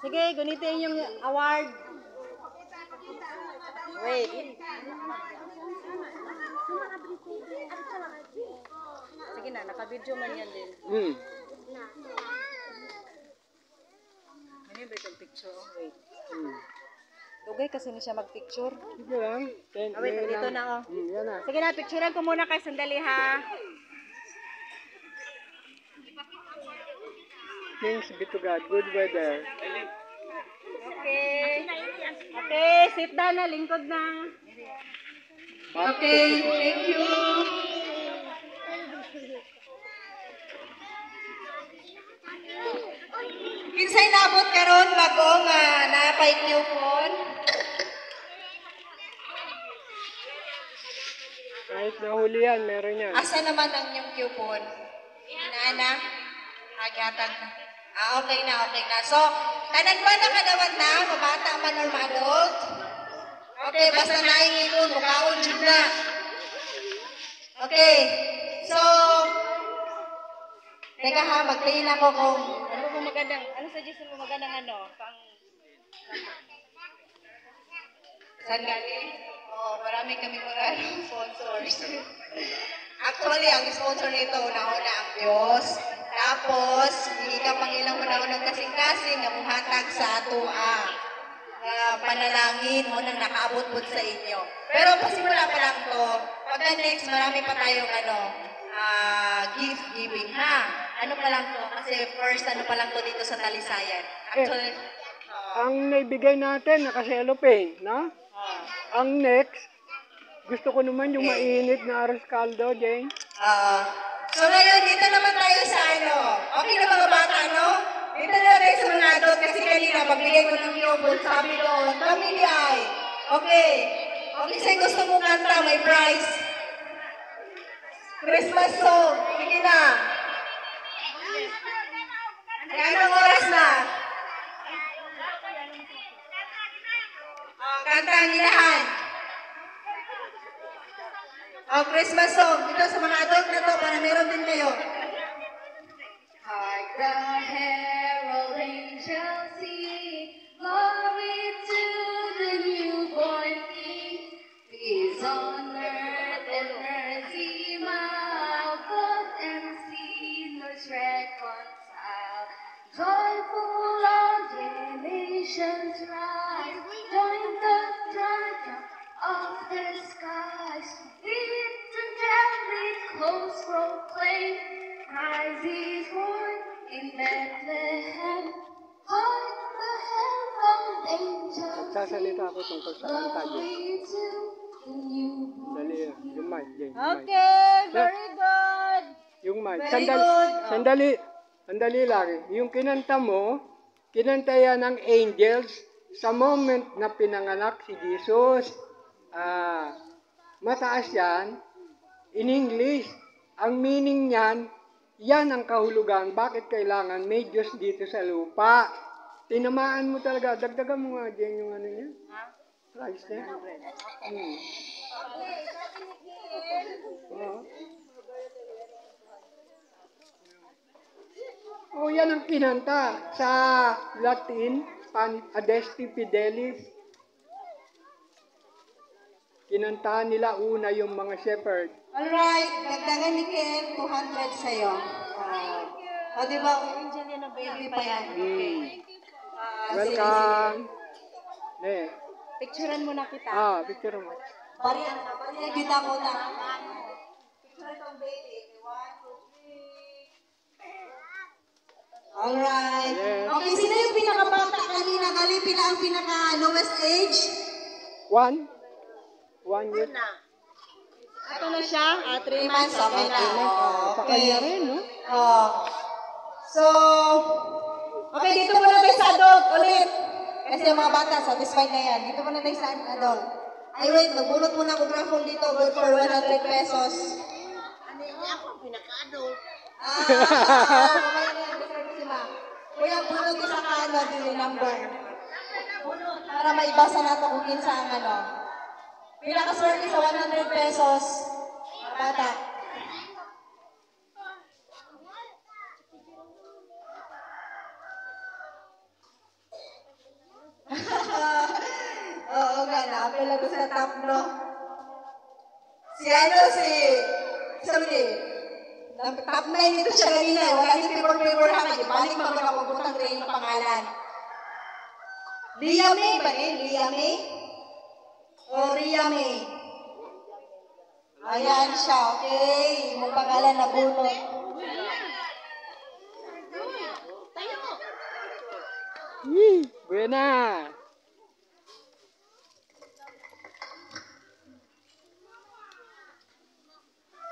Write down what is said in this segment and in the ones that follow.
Sige, gunitin yung award. Wait. Sige na, naka-video man yan din. Ano ba itong picture? Wait. Dugay kasi na siya mag-picture. Sige lang. Wait, dito na oh. Yan na. Sige na, picturean ko muna kay sandali ha. Thanks be to God. Good weather. Okay. Okay, sit down na, lingkod na. Okay, thank you. Kinsay nabot karon bago nga napay coupon? Kahit nahuli yan, meron yan. Asa naman ang inyong coupon? Inaana? Agatag na. Okay na, okay na. So, tanan ba nakadawat na? Mabata man or ma-adult? Okay, basta naingin mo, mukhaon dyan na. Okay, so, teka ha, mag-play na ko kung Ano suggestion mo magandang ano? saan galing? Oh, marami kami mga sponsors. Actually, ang sponsor nito, una-una ang Diyos. Tapos, hindi ka pang ilang una-unang kasing-kasing na muhatag sa atua. Panalangin mo nang nakaabot po sa inyo. Pero pasimula pa lang to, pagka next, marami pa tayong gift giving ha. Ano pa lang to? Kasi first, ano pa lang to dito sa Talisayan. Actually, Ang naibigay natin, naka-cellophane, no? Ang next, gusto ko naman yung mainit na arroz caldo, Jane. So ngayon, dito naman tayo sa ano. Okay na mga bata, no? Dito na tayo sa mga adult kasi kanina, pagbigay ko ng yobol, sabi doon, kami di ay. Okay. Okay, sa'yo gusto mo kanta, may prize. Christmas song. Sige na. Anong oras na? Kanta ang ilahan. Christmas song. Dito sa mga adult na to, para meron din kayo. Hark the herald angels sing, glory to the newborn King. Peace on earth and mercy mild, God and sinners reconciled. Joyful all nations rise, join the triumph of the skies. Beat angelic hosts proclaim, Christ is born in Bethlehem. Hark the herald angels Sasalita ako tungkol sa kanta, Jane. glory to the newborn. Dali, yung mic, Jane. Okay, very good. Yung mic. Very good. Sandali lang. Yung kinanta mo, kinanta yan ng angels sa moment na pinanganak si Jesus. Mataas yan. In English, ang meaning niyan, yan ang kahulugan. Bakit kailangan may Diyos dito sa lupa? Tinamaan mo talaga. Dagdagan mo nga, Jen, yung ano niya. Price niya. Yan ang kinanta sa Latin, Adesti Fidelis. Kinantahan nila una yung mga shepherd. Alright, dagdagan ni Ken, 200 sa'yo. Di ba? Angel yan na Baby pa yan. Welcome. Picturean mo na kita. Picture mo. Bariyan kita ko na. Picture itong baby. 1, 2, 3. Alright. Yes. Okay, sino yung pinakabata kanina? Galipin na ang pinaka-lowest age? 1 year. Ito na siya, 3 months. Okay na. Sa kanya rin, no? So, okay, dito muna tayo sa adult ulit. Kasi yung mga bata, satisfied na yan. Dito muna tayo sa adult. Ay, wait, magbunot muna ako graphic dito. Good for 100 pesos. Ano yung ako, pinaka-adult. Mamaya na yan, si Ma. Kuya, bunot ko sa kaano, yung number. Para maibasa nato kung kinsa ang ano. Pinakaswerte sa 100 pesos. Mga bata. Kapila ko sa top, no? Si ano, sabi top 9 nito siya kanina. Wala din paper ha. Ibalik mo na kapagputang rin yung pangalan. Lia May ba eh? Lia May? O Ria May? Ayan siya, okay. Yung pangalan na bunot. Buena!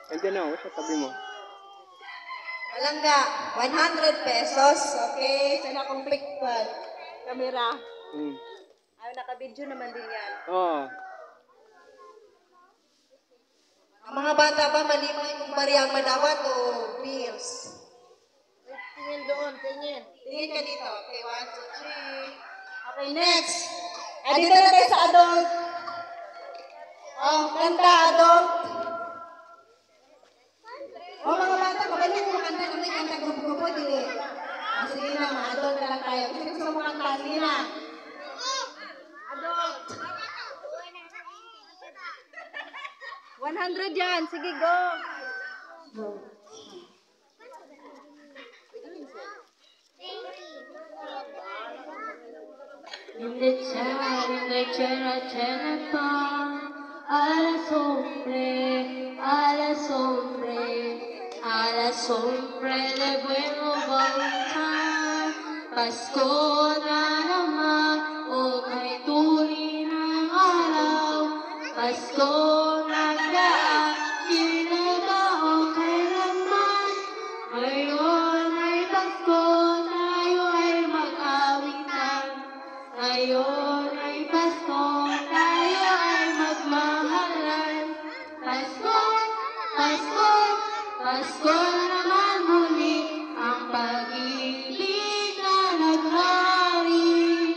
Andiyan na ako sa tabi mo. Malangga, 100 pesos. Okay, sa nakong picture. Kamera. Ay, naka-video naman din yan. Oo. Ang mga bata ba, malimay kung bariyang madawat o beers? Tingin doon, tingin. Tingin ka dito. Okay, 1, 2, 3. Okay, next. Dito na tayo sa adult. Oh, kanta, adult. Oh, mga bata, magaling mo kanta. Kung may kanta, grupo-grupo, dili. Sige na, mga adult na lang tayo. Kasi gusto mo kanta, sige na. Adult. 100 yan. Sige, go. In the teléfono, a la sombre de buena voluntad, Pasko na naman, o kay tunay ng araw, Pasko nagdaan, kinaba o kailanman, ngayon ay Pasko, tayo ay mag-awitan, ngayon ay Pasko, tayo ay magmahalan, Pasko, Pasko, Pasko na naman muli, ang pag-ibig na naghari.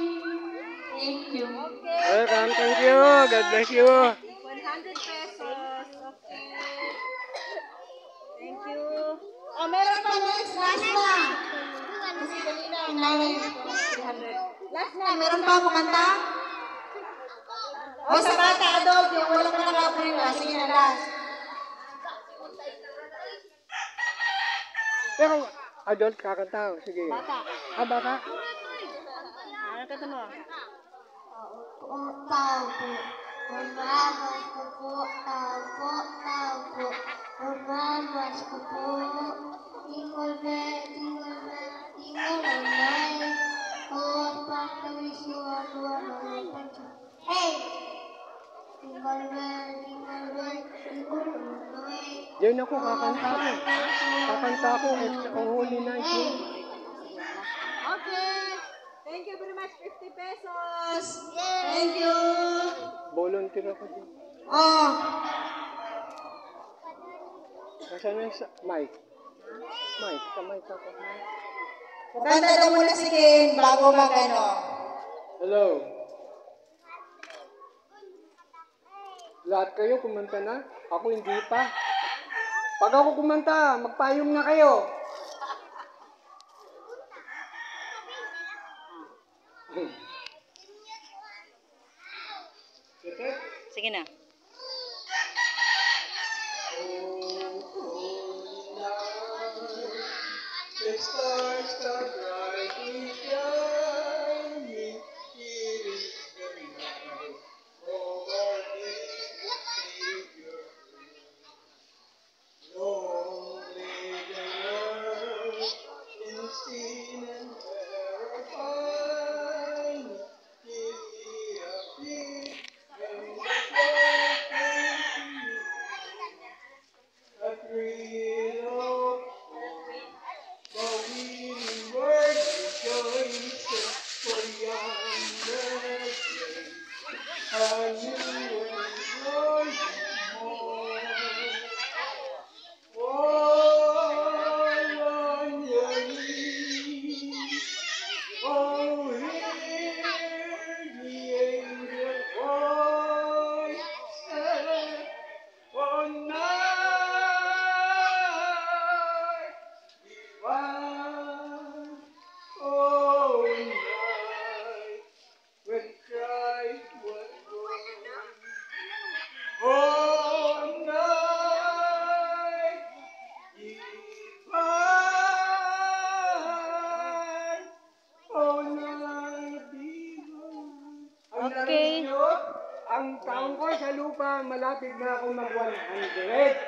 Thank you. Welcome, thank you. God bless you. 100 pesos. Okay. Thank you. Oh, meron pa next. Last na. Kasi kanina, nanay. 300. Last na. Meron pa mo kanta? O, sa bata, adult. Yung walang ka nakapunin na. Sige na, last. Pero adult kakanta. Sige. Bata. Bata. Ano kata mo? Tao po, umamas ko po, tao po, tao po, umamas ko po. Tingol bell, tingol all night. Oh, pag-wish you all to a hey! Tingol bell, tingol all night. Diyan ako kakanta ko. Kakanta ko. It's a holy night. Okay. Thank you very much. 50 pesos. Thank you. Volunteer ako din. Oh. Nasaan na yung mic? Mic, sa mic ako. Kanta daw muna si Ken bago mag-ano. Hello. Lahat kayo kumanta na? Ako hindi pa. Pag ako kumanta, magpayong na kayo. Sige na. The stars are brightly shining here in the night. Over the Savior, lonely the world in sin and terrifying. Give me a peace when the Kung Okay. narinig nyo, ang taong ko sa lupa, malapit na ako mag-100.